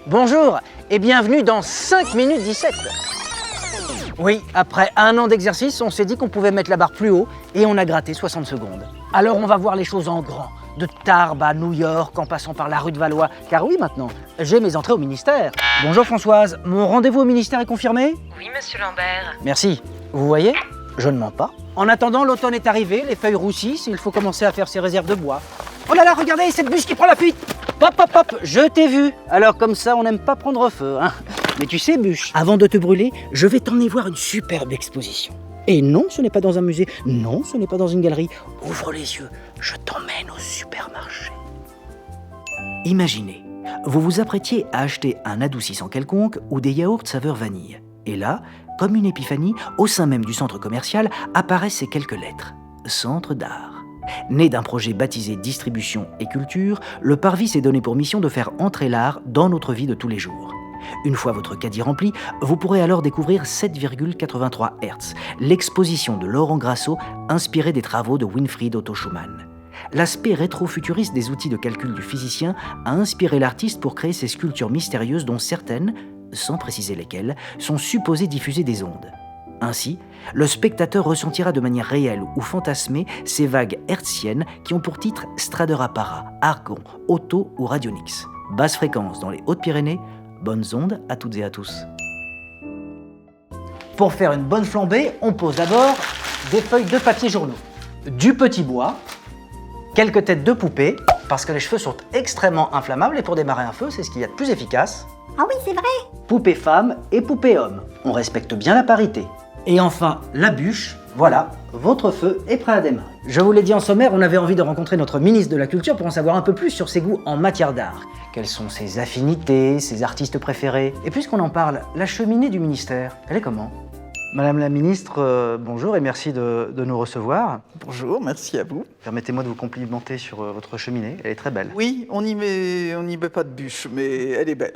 Bonjour et bienvenue dans 5 minutes 17. Oui, après un an d'exercice, on s'est dit qu'on pouvait mettre la barre plus haut et on a gratté 60 secondes. Alors on va voir les choses en grand, de Tarbes à New York en passant par la rue de Valois. Car oui, maintenant, j'ai mes entrées au ministère. Bonjour Françoise, mon rendez-vous au ministère est confirmé? Oui, monsieur Lambert. Merci. Vous voyez, je ne mens pas. En attendant, l'automne est arrivé, les feuilles roussissent, il faut commencer à faire ses réserves de bois. Oh là là, regardez, cette bûche qui prend la fuite! Hop, hop, hop, je t'ai vu. Alors comme ça, on n'aime pas prendre feu, hein. Mais tu sais, bûche, avant de te brûler, je vais t'emmener voir une superbe exposition. Et non, ce n'est pas dans un musée, non, ce n'est pas dans une galerie. Ouvre les yeux, je t'emmène au supermarché. Imaginez, vous vous apprêtiez à acheter un adoucissant quelconque ou des yaourts saveur vanille. Et là, comme une épiphanie, au sein même du centre commercial apparaissent ces quelques lettres. Centre d'art. Né d'un projet baptisé Distribution et Culture, le Parvis s'est donné pour mission de faire entrer l'art dans notre vie de tous les jours. Une fois votre caddie rempli, vous pourrez alors découvrir 7,83 Hz, l'exposition de Laurent Grasso inspirée des travaux de Winfried Otto Schumann. L'aspect rétro-futuriste des outils de calcul du physicien a inspiré l'artiste pour créer ces sculptures mystérieuses dont certaines, sans préciser lesquelles, sont supposées diffuser des ondes. Ainsi, le spectateur ressentira de manière réelle ou fantasmée ces vagues hertziennes qui ont pour titre Stradera-Para, Argon, Otto ou Radionyx. Basse fréquence dans les Hautes-Pyrénées, bonnes ondes à toutes et à tous. Pour faire une bonne flambée, on pose d'abord des feuilles de papier journaux, du petit bois, quelques têtes de poupées, parce que les cheveux sont extrêmement inflammables et pour démarrer un feu, c'est ce qu'il y a de plus efficace. Ah oui, c'est vrai. Poupée femme et poupée homme. On respecte bien la parité. Et enfin, la bûche. Voilà, votre feu est prêt à démarrer. Je vous l'ai dit en sommaire, on avait envie de rencontrer notre ministre de la Culture pour en savoir un peu plus sur ses goûts en matière d'art. Quelles sont ses affinités, ses artistes préférés. Et puisqu'on en parle, la cheminée du ministère, elle est comment? Madame la ministre, bonjour et merci de nous recevoir. Bonjour, merci à vous. Permettez-moi de vous complimenter sur votre cheminée, elle est très belle. Oui, on n'y met pas de bûche, mais elle est belle.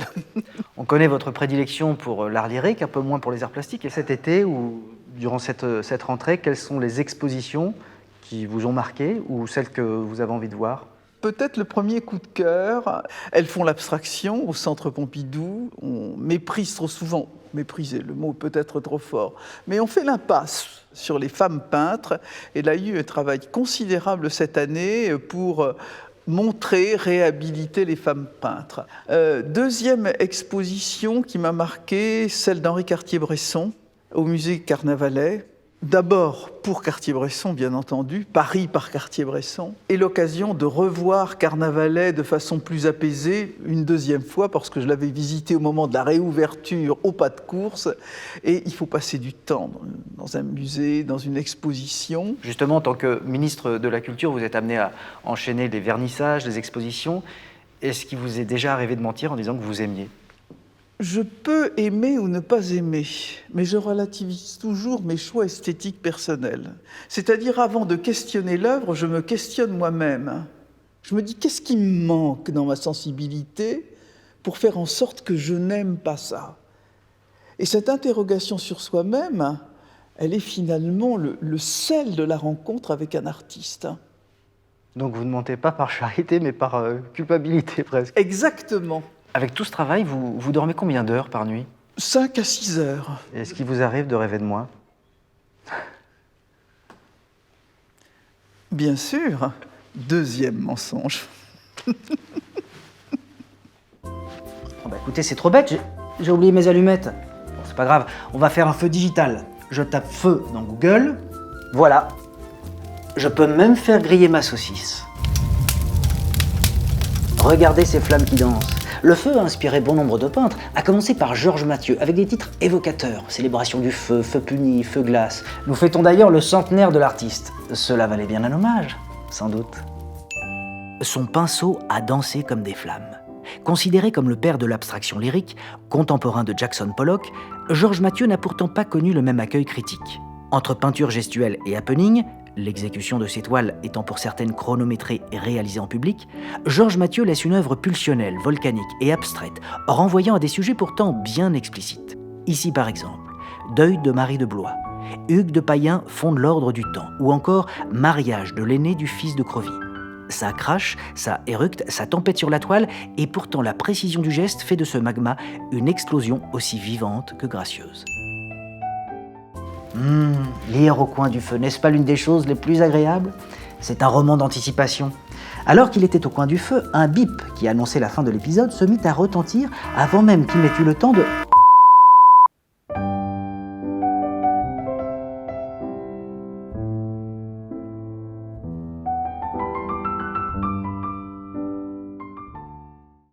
On connaît votre prédilection pour l'art lyrique, un peu moins pour les arts plastiques. Et cet été, ou durant cette rentrée, quelles sont les expositions qui vous ont marqué ou celles que vous avez envie de voir? Peut-être le premier coup de cœur, elles font l'abstraction au Centre Pompidou. On méprise trop souvent, mépriser, le mot peut être trop fort, mais on fait l'impasse sur les femmes peintres. Et là, il y a eu un travail considérable cette année pour montrer, réhabiliter les femmes peintres. Deuxième exposition qui m'a marqué, celle d'Henri Cartier-Bresson au musée Carnavalet. D'abord pour Cartier-Bresson, bien entendu, Paris par Cartier-Bresson, et l'occasion de revoir Carnavalet de façon plus apaisée une deuxième fois, parce que je l'avais visité au moment de la réouverture au pas de course, et il faut passer du temps dans un musée, dans une exposition. Justement, en tant que ministre de la Culture, vous êtes amené à enchaîner les vernissages, les expositions. Est-ce qu'il vous est déjà arrivé de mentir en disant que vous aimiez ? Je peux aimer ou ne pas aimer, mais je relativise toujours mes choix esthétiques personnels. C'est-à-dire, avant de questionner l'œuvre, je me questionne moi-même. Je me dis, qu'est-ce qui me manque dans ma sensibilité pour faire en sorte que je n'aime pas ça? Et cette interrogation sur soi-même, elle est finalement le sel de la rencontre avec un artiste. Donc vous ne mentez pas par charité, mais par culpabilité presque. Exactement. Avec tout ce travail, vous dormez combien d'heures par nuit? 5 à 6 heures. Est-ce qu'il vous arrive de rêver de moi? Bien sûr. Deuxième mensonge. Écoutez, c'est trop bête, j'ai oublié mes allumettes. Bon, c'est pas grave, on va faire un feu digital. Je tape feu dans Google. Voilà. Je peux même faire griller ma saucisse. Regardez ces flammes qui dansent. Le feu a inspiré bon nombre de peintres, à commencer par Georges Mathieu, avec des titres évocateurs. Célébration du feu, feu puni, feu glace. Nous fêtons d'ailleurs le centenaire de l'artiste. Cela valait bien un hommage, sans doute. Son pinceau a dansé comme des flammes. Considéré comme le père de l'abstraction lyrique, contemporain de Jackson Pollock, Georges Mathieu n'a pourtant pas connu le même accueil critique. Entre peinture gestuelle et happening, l'exécution de ses toiles étant pour certaines chronométrées et réalisée en public, Georges Mathieu laisse une œuvre pulsionnelle, volcanique et abstraite, renvoyant à des sujets pourtant bien explicites. Ici par exemple, Deuil de Marie de Blois, Hugues de Payen fonde l'ordre du temps, ou encore Mariage de l'aîné du fils de Crevy. Ça crache, ça éructe, ça tempête sur la toile, et pourtant la précision du geste fait de ce magma une explosion aussi vivante que gracieuse. Lire au coin du feu, n'est-ce pas l'une des choses les plus agréables? C'est un roman d'anticipation. Alors qu'il était au coin du feu, un bip qui annonçait la fin de l'épisode se mit à retentir avant même qu'il n'ait eu le temps de